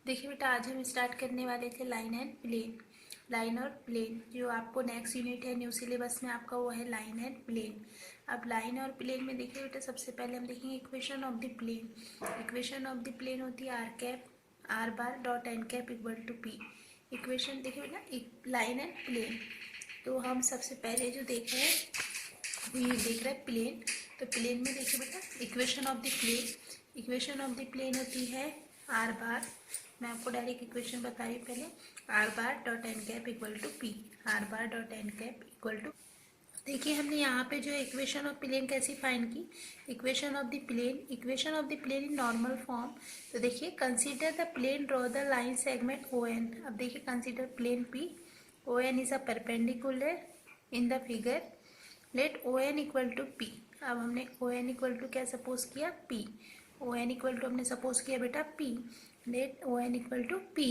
देखिए बेटा, आज हम स्टार्ट करने वाले थे लाइन एंड प्लेन। लाइन और प्लेन जो आपको नेक्स्ट यूनिट है न्यू सिलेबस में आपका, वो है लाइन एंड प्लेन। अब लाइन और प्लेन में देखिए बेटा, सबसे पहले हम देखेंगे equation of the plane. Equation of the plane होती है r cap r bar dot N cap equal to p. Equation देखिए बेटा, लाइन एंड प्लेन। तो हम सबसे पहले जो देख रहे हैं वो ये देख रहे हैं प्लेन। तो प्लेन में देखिए बेटा, equation of the plane, equation of the plane होती है आर बार, मैं आपको डायरेक्ट इक्वेशन बता रही हूँ पहले, r bar dot N cap equal to p. Are bar dot N cap equal to, देखिए हमने यहाँ पे जो इक्वेशन ऑफ प्लेन कैसी फाइंड की, equation of the plane, equation of the plane in normal form. तो देखिए, consider the plane, draw the line segment O N. अब देखिए, consider plane P, O N is a perpendicular in the figure, let O N equal to P. अब हमने O N equal to क्या suppose किया, p. O N equal to हमने suppose किया बेटा p, let O N equal to p.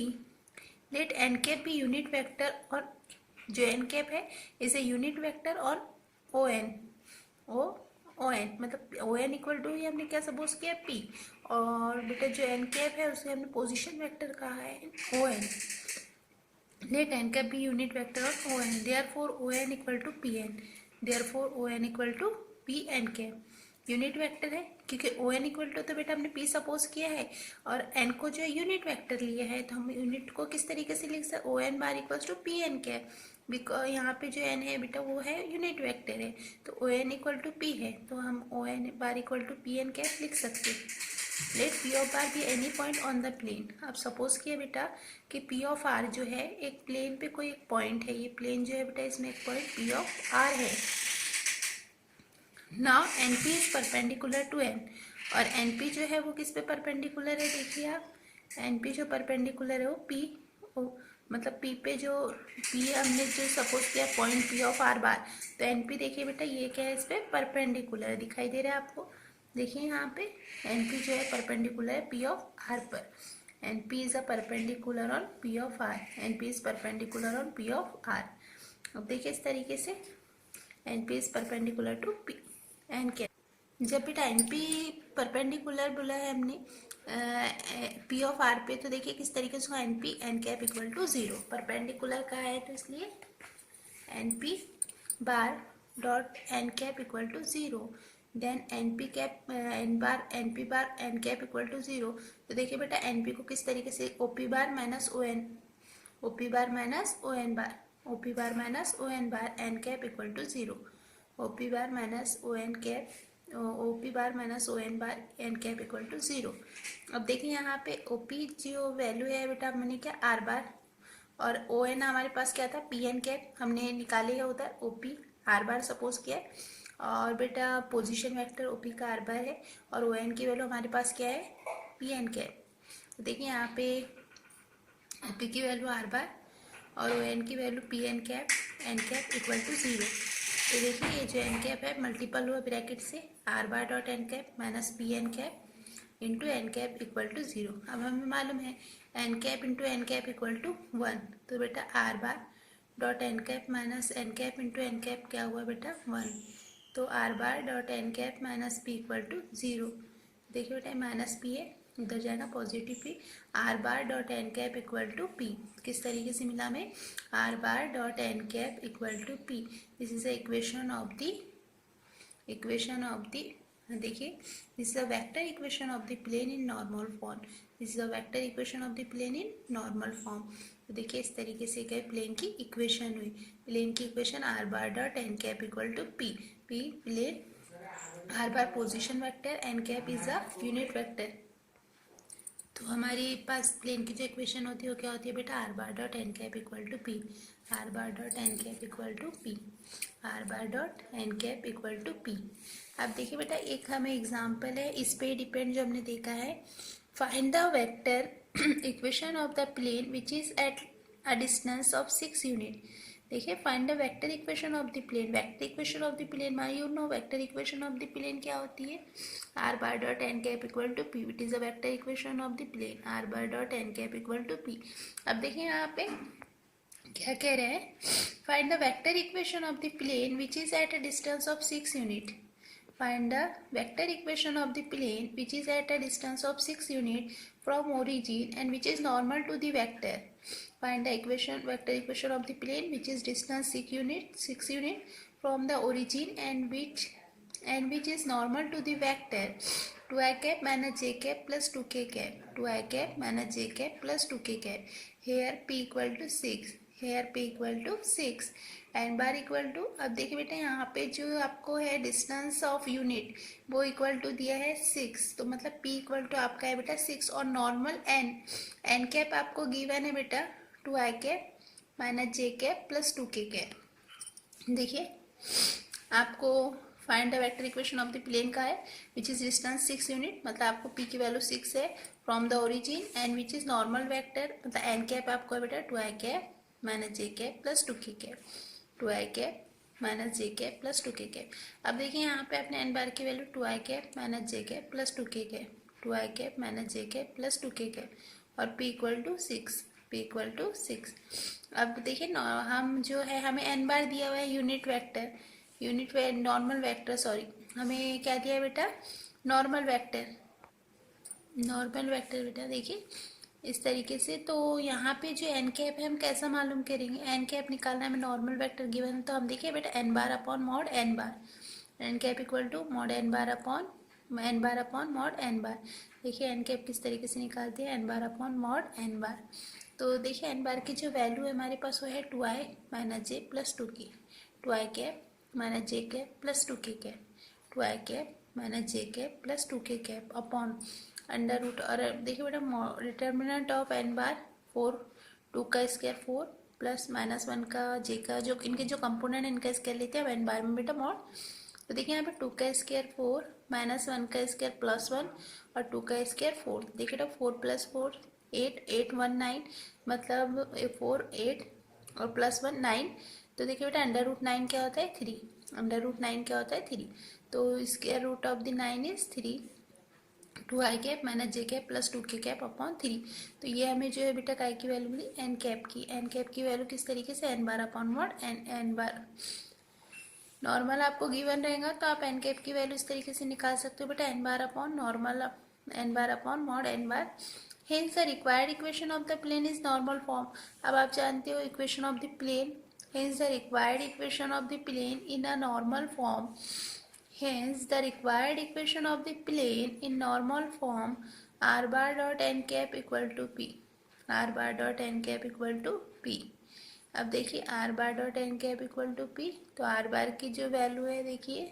Let N cap भी unit vector, और जो एन कैप है इसे यूनिट वेक्टर, और ओ एन ओ एन मतलब ओ एन इक्वल टू ही हमने क्या सपोज किया पी, और बेटा जो एन कैप है उसे हमने पोजीशन वेक्टर कहा है O N. Let N cap भी unit vector of O N, therefore O N equal to P N, therefore O N equal to P N cap. Unit vector है क्योंकि ओ N equal to तो बेटा हमने P suppose किया है, और N को जो है यूनिट वेक्टर लिया है, तो हम यूनिट को किस तरीके से लिख सकते, O N bar equal to P N cap. Because यहाँ पे जो एन है बेटा वो है यूनिट वेक्टर है, तो O N equal to p है, तो हम O N bar equal to P N cap लिख सकते हैं। Let P of r be any point on the plane. अब सपोज किया बेटा कि पी ऑफ आर जो है एक प्लेन पे कोई एक पॉइंट है, ये प्लेन जो है बेटा इसमें एक पॉइंट पी ऑफ आर है। Now N P is perpendicular to N, और एन पी जो है वो किस पे परपेंडिकुलर है, देखिए आप, एन पी जो परपेंडिकुलर है वो पी, मतलब पी पे जो पी हमने जो सपोज किया पॉइंट पी ऑफ आर बार, तो एन पी देखिए बेटा ये क्या है, इस पे परपेंडिकुलर दिखाई दे रहा है आपको। देखिए यहाँ पे एन पी जो है परपेंडिकुलर है पी ऑफ आर पर, N P is a perpendicular on P of r, N P is perpendicular on P of r. अब देखिए इस तरीके से N P is perpendicular to P N के। जब बेटा एन पी परपेंडिकुलर बोला है हमने पी ऑफ आर पे, तो देखिए किस तरीके से N P N cap equal to zero, perpendicular का है तो इसलिए N P bar dot N cap equal to zero, then N P cap N P bar N cap equal to zero. तो देखिए बेटा एन पी को किस तरीके से O P bar minus O N, O P bar minus O N bar, O P bar minus O N bar N cap equal to zero, O P bar minus O N cap, O P bar minus O N bar N cap equal to zero. अब देखिए यहाँ पे O P जो value है बेटा मैंने क्या are bar, और ओ एन हमारे पास क्या था पी एन कैप, हमने निकाले है उधर O P are bar suppose किया है, और बेटा पोजीशन वेक्टर ओ पी का आर बार है, और ओ एन की वैल्यू हमारे पास क्या है पी एन कैप। तो देखिए यहाँ पे ओ पी की वैल्यू आर बार और ओ एन की value p N cap equal to zero. तो देखिए ये जो एन कैप है मल्टीपल हुआ ब्रैकेट से are bar dot N cap minus p N cap into n cap equal to zero. अब हमें मालूम है n cap into n cap equal to one, तो बेटा r bar dot N cap minus n cap into n cap क्या हुआ बेटा one, तो R bar dot N cap minus P equal to zero. देखिए बेटा माइनस पी है, उधर जाएगा positive P, are bar dot N cap equal to P. किस तरीके से मिला हमें, R bar dot N cap equal to P. This is the equation of the देखिए this is a vector equation of the plane in normal form, this is a vector equation of the plane in normal form. तो देखिए इस तरीके से गए plane की equation हुई, plane की equation are bar dot N cap equal to p, p plane are bar position vector, n cap is a unit vector. तो हमारे पास प्लेन की जो इक्वेशन होती है वो क्या होती है बेटा r bar dot N cap equal to p, are bar dot N cap equal to p, are bar dot N cap equal to P. अब देखिए बेटा एक हमें एग्जांपल है, इस पे डिपेंड जो हमने देखा है, find the vector equation of the plane which is at a distance of 6 unit. देखिए find the vector equation of the plane, vector equation of the plane my you know vector equation of the plane क्या होती है, are bar dot N cap equal to P, it is a vector equation of the plane are bar dot N cap equal to P. अब देखिए यहाँ पे क्या कह रहे हैं, find the vector equation of the plane which is at a distance of 6 unit, Find the vector equation of the plane which is at a distance of 6 units from origin and which is normal to the vector. Find the vector equation of the plane which is distance 6 unit from the origin and which is normal to the vector 2i cap minus j cap plus 2k cap. 2i cap minus j cap plus 2k cap. Here p equal to 6. Here p equal to 6. N bar equal to, अब देखिए बेटा यहाँ पे जो आपको है distance of unit वो equal to दिया है 6, तो मतलब p इक्वल टू आपका है बेटा 6 और नॉर्मल n कैप आपको गिवन है बेटा 2i cap minus j cap plus 2k cap. देखिए आपको find the vector equation of the plane का है विच इज डिस्टेंस 6 यूनिट, मतलब आपको p की वैल्यू 6 है from the origin and which is normal vector, मतलब n कैप आपको है बेटा 2i cap minus j cap plus 2k cap. 2i cap minus j cap plus 2k cap. अब देखिए यहाँ पे अपने n बार की value 2i cap minus j cap plus 2k cap. 2i cap minus j cap plus 2k cap और p equal to 6. p equal to 6. अब देखिए हम जो है हमें n बार दिया हुआ है unit vector normal vector, sorry हमें क्या दिया है बेटा नॉर्मल वेक्टर बेटा. देखिए इस तरीके से, तो यहाँ पे जो एन कैप है हम कैसा मालूम करेंगे, एन कैप निकालना है हमें नॉर्मल वेक्टर गिवन है, तो हम देखिए बेटा N bar upon mod N bar, N cap equal to mod N bar upon mod N bar. देखिए एन कैप किस तरीके से निकालते हैं, N bar upon mod N bar. तो देखिए एन बार की जो वैल्यू है हमारे पास वो है 2i minus J plus 2k. 2i cap minus J cap plus 2k cap. 2i cap minus J cap plus 2k cap upon under root, और देखिए बेटा डिटर्मिनेंट ऑफ एन बार 4, 2 का स्क्वायर 4 प्लस माइनस 1 का जे का, जो इनके जो कंपोनेंट इनका स्क्वायर लेते हैं एन बार में बेटा मॉड. तो देखिए यहाँ पे 2 का स्क्वायर 4 माइनस 1 का स्क्वायर प्लस 1 और 2 का स्क्वायर 4. देखिए बेटा 4 प्लस 4 8, 8 1 9, मतलब 4 8 और प्लस 1 9. तो देखिए बेटा अंडर रूट 9 क्या होता है 3. अंडर रूट 9 क्या होता है 3. तो square root of the 9 is 3. 2i cap minus J cap plus 2k cap upon 3. तो ये हमें जो है बेटा काय की वैल्यू मिली एन कैप की वैल्यू किस तरीके से N bar upon mod N bar. Normal आपको गिवन रहेगा तो आप एन कैप की वैल्यू इस तरीके से निकाल सकते हो बेटा N bar upon normal n bar upon mod N bar. Hence the required equation of the plane is normal form. अब आप जानते हो equation of the plane, hence the required equation of the plane in a normal form. Hence, the required equation of the plane in normal form r bar dot n cap equal to p. r bar dot n cap equal to p. अब देखिए r bar dot n cap equal to p, तो r bar की जो value है देखिए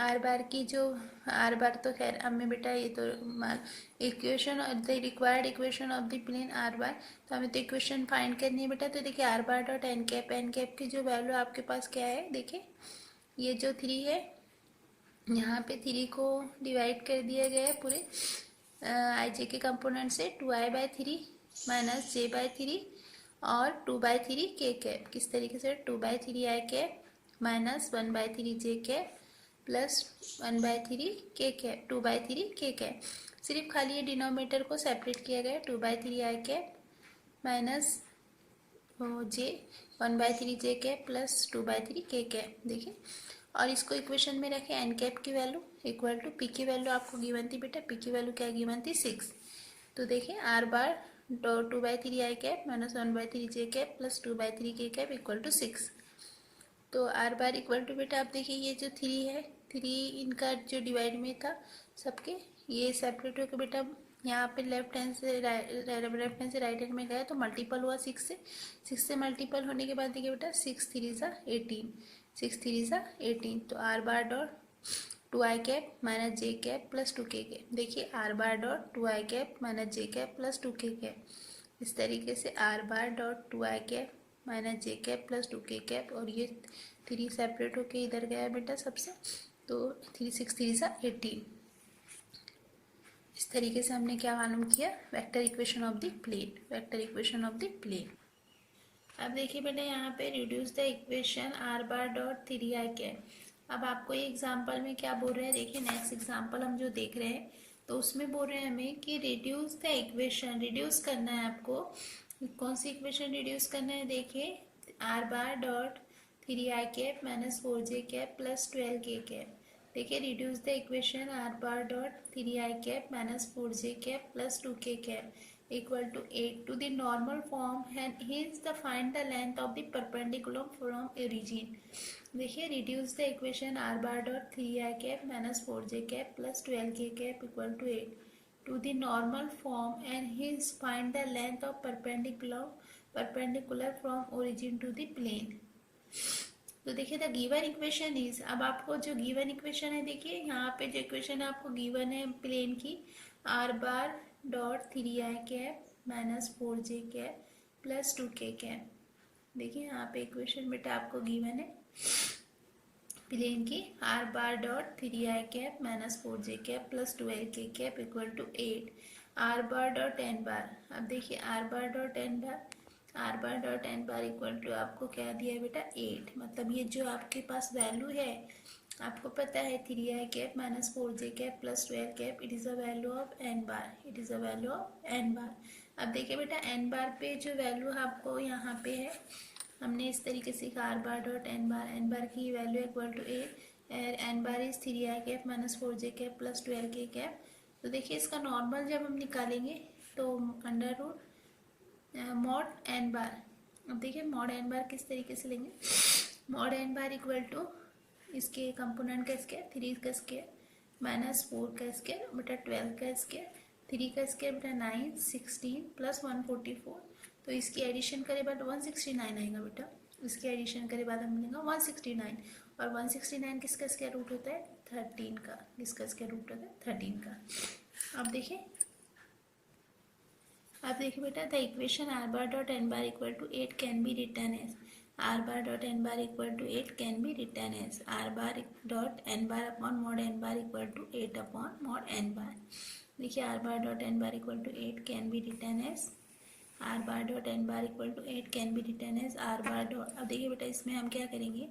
r bar की जो r bar तो खैर हमें बेटा ये तो equation the required equation of the plane r bar, तो हमें तो इक्वेशन फाइंड करनी है बेटा. तो देखिए r bar dot n cap की जो वैल्यू आपके पास क्या है, देखिए ये जो 3 है यहाँ पे 3 को डिवाइड कर दिया गया है पूरे आई जे के कंपोनेंट से 2i/3 माइनस j/3 और 2/3 k कैप. किस तरीके से 2/3 i cap minus 1/3 j cap plus 1/3 k cap 2/3 k cap. सिर्फ खाली ये डिनोमिनेटर को सेपरेट किया गया 2/3 i cap minus j 1/3 j cap plus 2/3 k cap. देखिए और इसको इक्वेशन में रखें एन कैप की वैल्यू इक्वल टू पी की वैल्यू आपको गिवन थी बेटा, पी की वैल्यू क्या गिवन थी 6. तो देखिए are bar 2/3 I cap minus 1/3 J cap plus 2/3 के कैप इक्वल टू 6. तो आर बार इक्वल टू बेटा आप देखिए ये जो 3 है 3 इनका जो डिवाइड में था सबके ये सेपरेट होकर बेटा यहाँ पे लेफ्ट हैंड से राइट हैंड में गया तो मल्टीपल हुआ 6 से मल्टीपल होने के बाद देखिए बेटा 6 3 ज़ा 18, 6 3 ज़ा 18. तो R bar dot 2i cap minus J cap plus 2k cap. देखिए are bar dot 2i cap minus J cap plus 2k cap. इस तरीके से are bar dot 2i cap minus J cap plus 2k cap, और ये 3 separate होके इधर गया बेटा सबसे, तो 6 3 ज़ा 18. इस तरीके से हमने क्या मालूम किया vector equation of the plane. अब देखिए बेटा यहाँ पे reduce the equation are bar dot 3i cap. अब आपको ये एग्जांपल में क्या बोल रहे हैं, देखिए नेक्स्ट एग्जांपल हम जो देख रहे हैं तो उसमें बोल रहे हैं हमें कि रिड्यूस द इक्वेशन, रिड्यूस करना है आपको. कौन सी इक्वेशन रिड्यूस करना है, देखिए are bar dot 3i cap minus 4j cap plus 12k cap. देखिए reduce the equation are bar dot 3i cap minus 4j cap plus 2k cap equal to 8 to the normal form and hence the find the length of the perpendiculum from origin. देखिए reduce the equation are bar dot 3i cap minus 4j cap plus 12k cap equal to 8 to the normal form and hence find the length of perpendicular from origin to the plane. तो देखिए the given equation is, अब आपको जो given equation है देखिए यहाँ पे जो इक्वेशन है आपको गिवन है प्लेन की are bar dot 3i cap minus 4j cap plus 2k cap. देखिए यहाँ पे इक्वेशन बेटा आपको गिवन है प्लेन की are bar dot 3i cap minus 4j cap plus 12k cap equal to 8 R bar dot N bar. अब देखिए are bar dot N bar equal to आपको क्या दिया है बेटा 8, मतलब ये जो आपके पास वैल्यू है आपको पता है 3i cap minus 4j cap plus 12 cap, it is a value of N bar, अब देखिए बेटा एन बार पे जो वैल्यू आपको यहाँ पे है हमने इस तरीके से कहा r bar dot N bar की value equal to 8 n bar is 3i cap minus 4j cap plus 12k cap. तो देखिए इसका नॉर्मल जब हम निकालेंगे तो under root mod N bar. अब देखिए मॉड एन बार किस तरीके से लेंगे, mod N bar equal to इसके कंपोनेंट का स्क्वायर 3 का स्क्वायर माइनस 4 का स्क्वायर बेटा 12 का स्क्वायर 3 का स्क्वायर बेटा 9 16 प्लस 144, तो इसकी एडिशन करे बाद 169 आएगा बेटा, इसकी एडिशन करे बाद हम लेंगे 169 और 169 किसका स्क्वायर रूट होता है 13 का, किसका स्क्वायर रूट होता है 13 का। अब देखिए बेटा the equation are bar dot N bar equal to 8 can be written as are bar dot N bar equal to 8 can be written as are bar dot N bar upon mod N bar equal to 8 upon mod N bar. देखिए are bar dot N bar equal to 8 can be written as are bar dot N bar equal to 8 can be written as are bar dot. अब देखिए बेटा इसमें हम क्या करेंगे,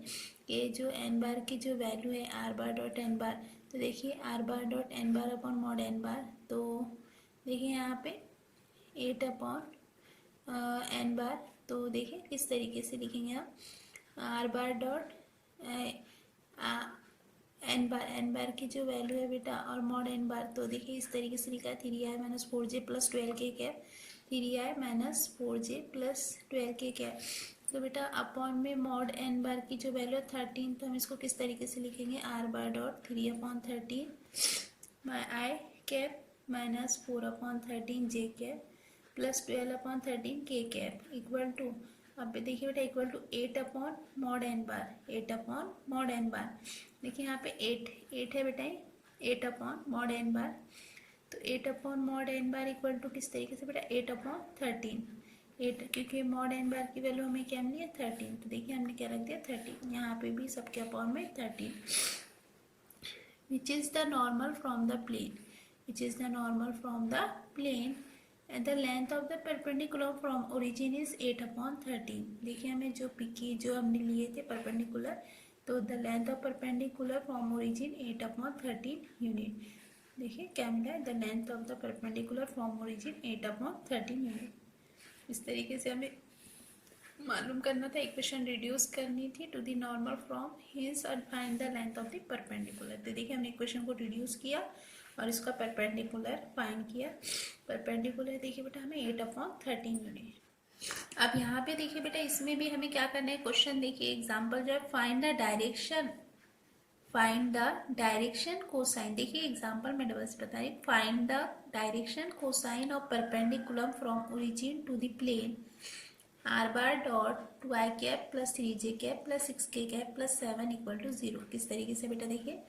ये जो एन बार की जो वैल्यू है are bar dot N bar, तो देखिए are bar dot N bar upon mod N bar, तो देखिए यहाँ पे 8 अपॉन एन बार, तो देखिए किस तरीके से लिखेंगे आप are bar dot N bar की जो वैल्यू है बेटा और मॉड एन बार, तो देखिए इस तरीके से लिखा है 3i minus 4j plus 12k cap 3i minus 4j plus 12k cap. तो बेटा अपॉन में मॉड एन बार की जो वैल्यू है 13, तो हम इसको किस तरीके से लिखेंगे R bar dot 3 upon 13 I cap minus 4 upon 13 J cap plus 12 upon 13 K cap equal to, अब देखिए बेटा equal to 8 upon mod N bar, 8 upon mod N bar. देखिए यहाँ पे 8 है बेटा 8 अपॉन मॉड एन बार, तो 8 upon mod N bar equal to किस तरीके से बेटा 8 अपॉन 13, 8 क्योंकि मॉड एन बार की वैल्यू हमें क्या मिली है 13, तो देखिए हमने क्या रख दिया 13, यहाँ पे भी सबके अपॉन में 13, which is the normal from the plane, which is the normal from the plane and the length of the perpendicular from origin is 8 upon 13। देखिए हमें जो पिकी जो हमने लिए थे परपेंडिकुलर, तो the length of perpendicular from origin 8 upon 13 unit. देखिए क्या मिला है, the length of the perpendicular from origin 8 upon 13 unit. इस तरीके से हमें मालूम करना था, इक्वेशन रिड्यूस करनी थी to the normal form hence और find the length of the perpendicular. तो देखिए हमने इक्वेशन को रिड्यूस किया और इसका परपेंडिकुलर फाइंड किया। परपेंडिकुलर देखिए बेटा हमें 8 अपॉन 13 यूनिट। अब यहाँ पे देखिए बेटा इसमें भी हमें क्या करना है, क्वेश्चन देखिए एग्जाम्पल जो है फाइंड द डायरेक्शन कोसाइन। देखिए एग्जाम्पल में डबल से बता रही, find the direction cosine of perpendicular from origin to the plane are bar dot 2i cap plus 3j cap plus 6k cap plus 7 equal to 0। किस तरीके से बेटा देखिए,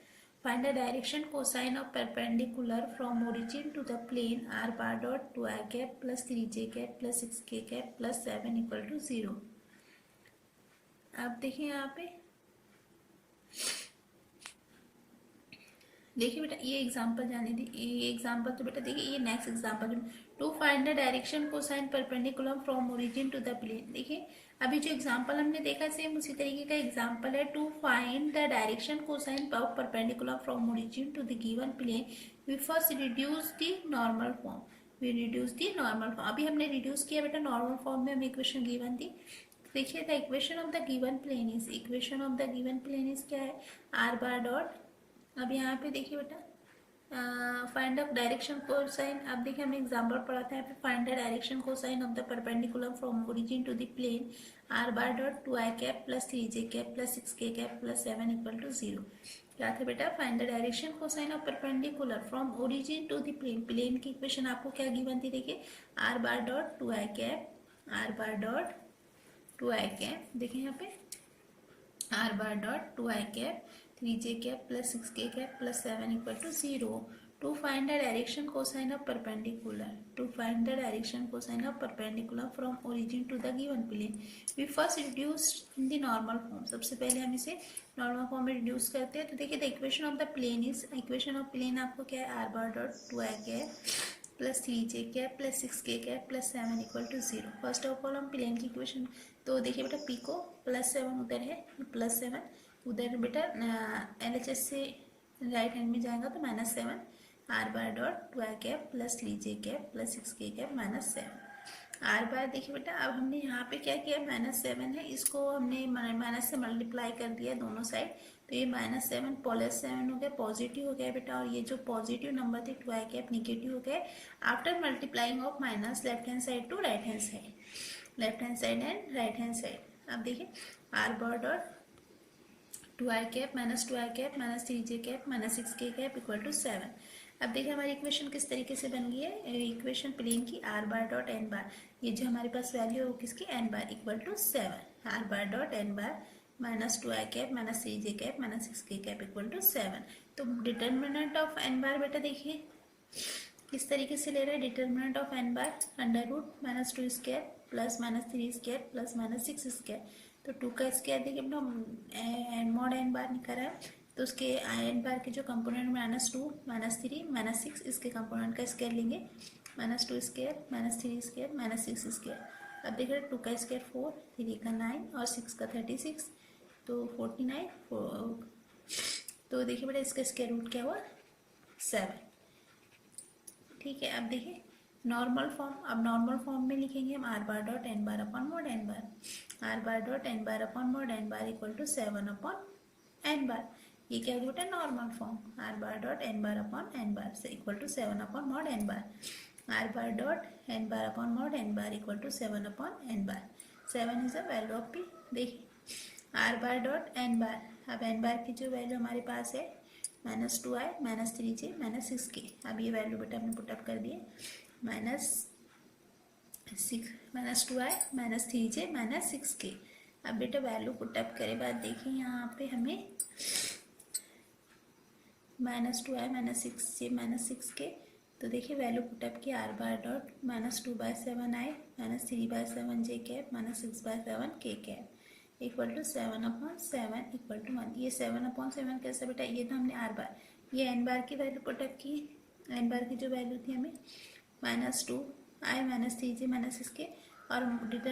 find the direction cosine of perpendicular from origin to the plane are bar dot 2i cap plus 3j cap plus 6k cap plus 7 equal to 0। अब देखिए यहाँ पे देखिए बेटा ये एग्जांपल जाने दी, ये एग्जांपल तो बेटा देखिए ये next example to find the direction cosine perpendicular from origin to the plane. देखिए अभी जो एग्जांपल हमने देखा सेम उसी तरीके का एग्जांपल है, to find the direction cosine of perpendicular from origin to the given plane we first reduce the normal form, we reduce the normal form. अभी हमने रिड्यूस किया बेटा नॉर्मल फॉर्म में, हमें इक्वेशन गिवन थी। देखिए the equation of the given plane is, equation of the given plane is क्या है, आर बार डॉट अब यहाँ पे देखिए बेटा, फाइंड द डायरेक्शन कोसाइन। अब देखिए हमने एग्जांपल पढ़ा था यहाँ पे, find the direction cosine of the perpendicular from origin to the plane are bar dot 2i cap plus 3j cap plus 6k cap plus 7 equal to 0। क्या था बेटा, find the direction cosine of perpendicular from origin to the plane. Plane की equation आपको क्या given थी, देखिए are bar dot 2i cap, r bar dot 2i cap, देखिए यहाँ पे r bar dot 2i cap 3j cap plus 6k cap plus 7 equal to 0। To find the direction cosine of perpendicular, to find the direction cosine of perpendicular from origin to the given plane we first reduce in the normal form. सबसे पहले हम इसे normal form में reduce करते हैं। तो देखिए the equation of the plane is, equation of plane आपको क्या है, are bar dot 2i cap plus 3j cap plus 6k cap plus 7 equal to 0। First of all हम प्लेन की इक्वेशन, तो देखिए बेटा पी को प्लस 7 उधर है, प्लस 7 उधर बेटा LHS से राइट हैंड में जाएगा तो -7 r bar dot 2i cap plus 3j cap plus 6k cap -7 r बार। देखिए बेटा अब हमने यहाँ पे क्या किया, -7 है, इसको हमने माइनस से मल्टीप्लाई कर दिया दोनों साइड, तो ये -7 प्लस 7 हो गया, पॉजिटिव हो गया बेटा। और ये जो पॉजिटिव नंबर थे 2i कैप निगेटिव हो गए after multiplying of minus left hand side to right hand side, left hand side and right hand side. अब देखिए are bar dot 2i cap minus 2i cap minus 3j cap minus 6k cap equal to 7। अब देखिए हमारी equation किस तरीके से बन गई है, इक्वेशन प्लेन की are bar dot N bar, ये जो हमारे पास वैल्यू है वो किसकी, n bar equal to 7। R bar dot N bar minus 2i cap minus 3j cap minus 6k cap equal to 7। तो डिटर्मिनेंट ऑफ एन बार बेटा देखिए किस तरीके से ले रहा है, determinant of N bar under root -2 square plus -3 square plus -6 square. तो 2 का स्क्वायर देखिए अपना मॉड एन बार निकल रहा है, तो उसके एन बार के जो कंपोनेंट -2 -3 -6 इसके कंपोनेंट का स्क्वायर लेंगे, -2 स्क्वायर -3 स्क्वायर -6 स्क्वायर। अब देख रहे 2 का स्क्वायर 4, 3 का 9 और 6 का 36, तो 49। तो देखिए बेटा इसका स्क्वायर रूट क्या हुआ, 7। ठीक है, अब देखिए नॉर्मल फॉर्म, अब नॉर्मल फॉर्म में लिखेंगे हम R bar dot N bar upon mod N bar, R bar dot N bar upon mod N bar equal to 7 upon N bar. ये क्या होता है, normal form, R bar dot N bar upon N bar से equal to 7 upon mod N bar, R bar dot N bar upon mod N bar equal to 7 upon N bar. 7 is the value of p. देखिए are bar dot N bar, अब n bar की जो value हमारे पास है -2i -3j -6k। अब ये value बेटा हमने पुटअप कर दिए, -2i -3j -6k। अब बेटा वैल्यू पुटअप करे बाद देखिए यहाँ पे हमें -2i -6j -6k, तो देखिए वैल्यू पुटअप की are bar dot -2/7i -3/7j cap -6/7k cap equal to 7 upon 7 equal to 1। ये 7 अपॉन 7 कैसे बेटा, ये तो हमने आर बार, ये एन बार की वैल्यू पुटअप की, एन बार की जो वैल्यू थी हमें -2i -3j -6k, और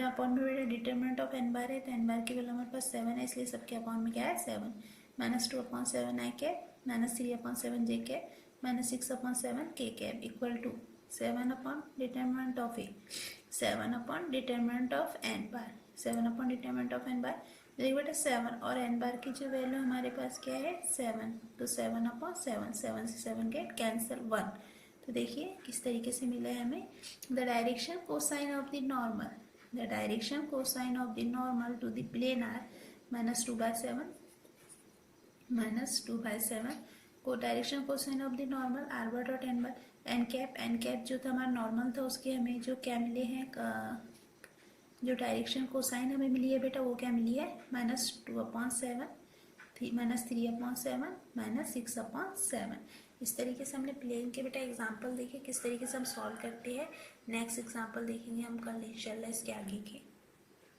अपॉन में बेटा डिटरमिनेंट ऑफ एन बार है, तो एन बार की वैल्यू हमारे पास 7 है, इसलिए सबके अपॉन में क्या है 7, -2 upon 7i cap -3 upon 7j cap -6 upon 7k cap equal to 7 upon determinant of A, 7 upon determinant of N bar, 7 upon determinant of N bar. देखिए बेटा 7 और एन बार की जो वैल्यू हमारे पास क्या है 7, तो 7 अपॉन 7, 7 से 7 गेट कैंसिल 1। तो देखिए किस तरीके से मिला है हमें, the direction cosine of the normal, the direction cosine of the normal to the plane are -2/7 को direction cosine of the normal r bar dot N bar, N cap जो था हमारा नॉर्मल था उसके हमें जो क्या मिले हैं, जो डायरेक्शन कोसाइन हमें मिली है बेटा वो क्या मिली है, -2/7 -3/7 -6/7। इस तरीके से हमने प्लेन के बेटा एग्जाम्पल देखे, किस तरीके से हम सॉल्व करते हैं। नेक्स्ट एग्जाम्पल देखेंगे हम कल इंशाल्लाह इसके आगे के।